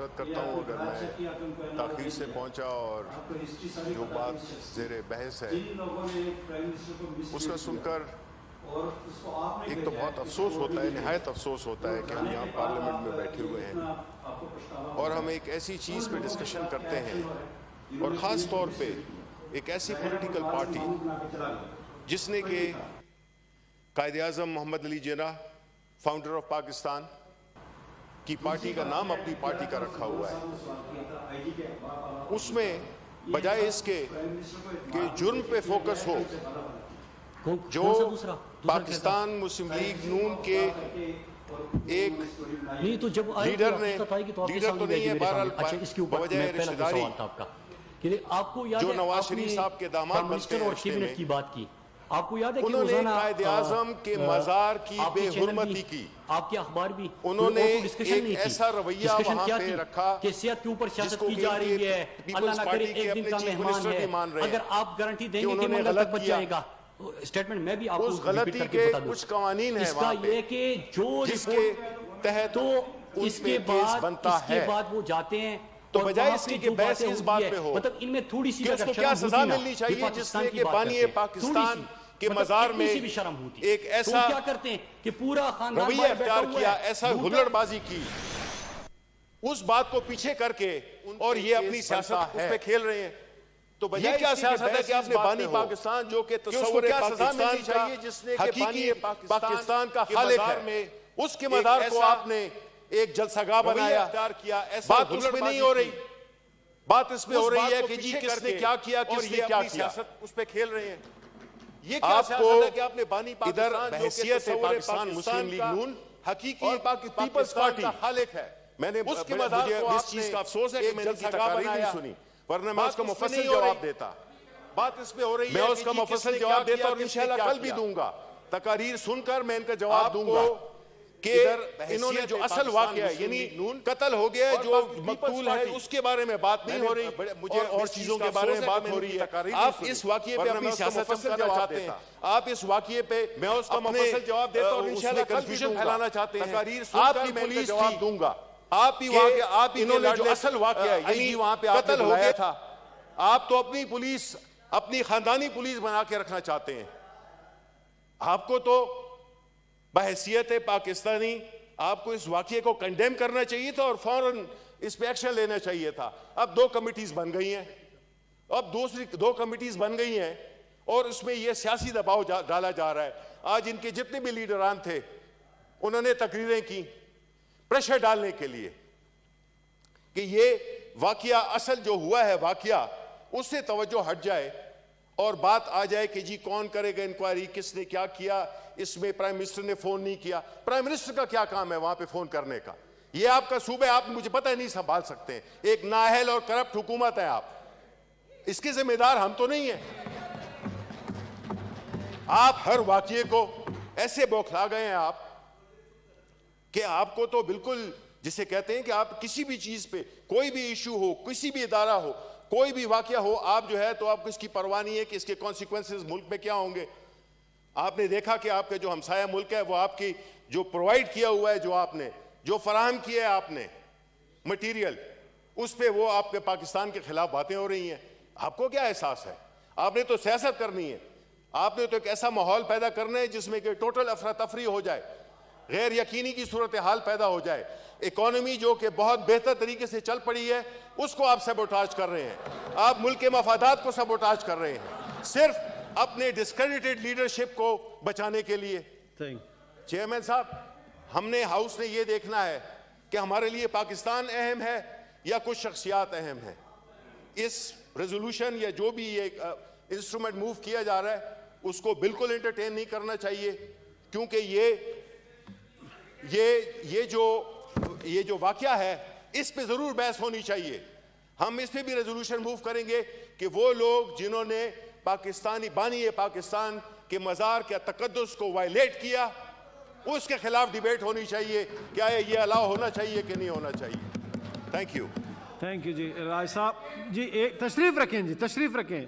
معذرت کرتا ہوں اگر میں تاخیر سے پہنچا اور جو بات زیر بحث ہے اس کا سن کر ایک تو بہت افسوس ہوتا ہے، نہایت افسوس ہوتا ہے کہ ہم یہاں پارلیمنٹ میں بیٹھے ہوئے ہیں اور ہم ایک ایسی چیز پہ ڈسکشن کرتے ہیں، اور خاص طور پہ ایک ایسی پولیٹیکل پارٹی جس نے کہ قائد اعظم محمد علی جناح فاؤنڈر آف پاکستان کی پارٹی کا نام اپنی پارٹی کا رکھا ہوا ہے، اس میں بجائے اس کے کہ جرم پہ فوکس ہو، جو پاکستان مسلم لیگ نون کے ایک لیڈر نے، لیڈر تو نہیں ہے بہرحال بوجہ رشتہ داری، جو نواز شریف صاحب کے داماد بنتے ہیں رشتے میں، انہوں نے قائد اعظم کے مزار کی بے حرمتی کی، انہوں نے ایک ایسا رویہ وہاں پہ رکھا جس کو کہ پیپلز پارٹی کے اپنے چیف منسٹر بھی مان رہے ہیں کہ انہوں نے غلط کیا۔ اس غلطی کے کچھ قوانین ہیں وہاں پہ جس کے تحت ان پہ کیس بنتا ہے، تو بجائے اس کی کہ بحث اس بات پہ ہو کہ اس کو کیا سزا ملنی چاہیے جس نے کہ بانی پاکستان کے مزار میں ایک ایسا رویہ اختیار کیا، ایسا ہلڑ بازی کی، اس بات کو پیچھے کر کے اور یہ اپنی سیاست اس پہ کھیل رہے ہیں۔ تو یہ کیا سیاست ہے کہ آپ نے بانی پاکستان جو کہ تصور پاکستان کا حقیقی پاکستان کا خالق ہے، اس کے مزار کو آپ نے ایک جلسہ گاہ بنایا، بات اس پہ نہیں ہو رہی، بات اس پہ ہو رہی ہے کہ جی کس نے کیا کیا، کس نے کیا کیا، اس پہ کھیل رہے ہیں۔ آپ کو ادھر بحیثیت پاکستان مسلم لیگ نون حقیقی پیپلز پارٹی کا خالق ہے، میں نے مجھے اس چیز کا افسوس ہے کہ میں نے اس کی تقاریر نہیں سنی، ورنہ میں اس کا مفصل جواب دیتا، بات اس پہ ہو رہی ہے، میں اس کا مفصل جواب دیتا اور انشاءاللہ کل بھی دوں گا، تقاریر سن کر میں ان کا جواب دوں گا کہ انہوں نے جو اصل واقعہ ہے، یعنی قتل ہو گیا جو مقتول ہے اس کے بارے میں بات نہیں ہو رہی، مجھے اور چیزوں کے بارے میں بات ہو رہی ہے۔ آپ اس واقعے پہ اپنی سیاست کرنا چاہتے ہیں، آپ اس واقعے پہ میں اس کا مفصل جواب دیتا اور انشاءاللہ کنفیوژن پھیلانا چاہتے ہیں، آپ کی پولیس جواب دوں گا، آپ ہی وہاں کے، آپ انہوں نے جو اصل واقعہ ہے یعنی وہاں پہ قتل ہو گیا تھا، آپ تو اپنی پولیس، اپنی خاندانی پولیس بنا کے رکھنا چاہتے ہیں، آپ کو تو بحیثیت پاکستانی آپ کو اس واقعے کو کنڈیم کرنا چاہیے تھا اور فوراً اس پہ ایکشن لینا چاہیے تھا۔ اب دو کمیٹیز بن گئی ہیں، اب دوسری دو کمیٹیز بن گئی ہیں اور اس میں یہ سیاسی دباؤ ڈالا جا رہا ہے۔ آج ان کے جتنے بھی لیڈران تھے انہوں نے تقریریں کی پریشر ڈالنے کے لیے کہ یہ واقعہ اصل جو ہوا ہے واقعہ اس سے توجہ ہٹ جائے اور بات آ جائے کہ جی کون کرے گا انکوائری، کس نے کیا کیا، اس میں پرائم منسٹر نے فون نہیں کیا۔ پرائم منسٹر کا کیا کام ہے وہاں پہ فون کرنے کا؟ یہ آپ کا صوبہ، آپ مجھے پتہ نہیں سنبھال سکتے ہیں، ایک نااہل اور کرپٹ حکومت ہے آپ، اس کے ذمہ دار ہم تو نہیں ہیں۔ آپ ہر واقعے کو ایسے بوکھلا گئے ہیں آپ کہ آپ کو تو بالکل جسے کہتے ہیں کہ آپ کسی بھی چیز پہ، کوئی بھی ایشو ہو، کسی بھی ادارہ ہو، کوئی بھی واقعہ ہو، آپ جو ہے تو آپ کو اس کی پرواہ نہیں ہے کہ اس کے کانسیکوینسز ملک میں کیا ہوں گے۔ آپ نے دیکھا کہ آپ کے جو ہمسایہ ملک ہے وہ آپ کی جو پرووائڈ کیا ہوا ہے، جو آپ نے جو فراہم کیا ہے آپ نے مٹیریل، اس پہ وہ آپ کے پاکستان کے خلاف باتیں ہو رہی ہیں۔ آپ کو کیا احساس ہے؟ آپ نے تو سیاست کرنی ہے، آپ نے تو ایک ایسا ماحول پیدا کرنا ہے جس میں کہ ٹوٹل افراتفری ہو جائے، غیر یقینی کی صورتحال پیدا ہو جائے، اکانومی جو کہ بہت بہتر طریقے سے چل پڑی ہے اس کو آپ سیبوٹاج کر رہے ہیں، آپ ملک کے مفادات کو سیبوٹاج کر رہے ہیں صرف اپنے ڈسکریڈیٹڈ لیڈرشپ کو بچانے کے لیے۔ چیئرمین صاحب، ہم نے ہاؤس نے یہ دیکھنا ہے کہ ہمارے لیے پاکستان اہم ہے یا کچھ شخصیات اہم ہیں۔ اس ریزولوشن یا جو بھی یہ انسٹرومنٹ موو کیا جا رہا ہے اس کو بالکل انٹرٹین نہیں کرنا چاہیے، کیونکہ یہ جو واقعہ ہے اس پہ ضرور بحث ہونی چاہیے۔ ہم اس پہ بھی ریزولوشن موو کریں گے کہ وہ لوگ جنہوں نے پاکستانی بانی پاکستان کے مزار کے تقدس کو وائلیٹ کیا اس کے خلاف ڈیبیٹ ہونی چاہیے، کیا یہ الاؤ ہونا چاہیے کہ نہیں ہونا چاہیے۔ تھینک یو جی راج صاحب، جی ایک تشریف رکھیں، جی تشریف رکھیں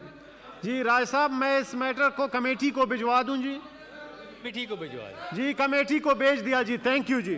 جی راج صاحب، میں اس میٹر کو کمیٹی کو بھجوا دوں جی، کمیٹی کو بھجوا دیں جی، کمیٹی کو بھیج دیا جی، تھینک یو جی۔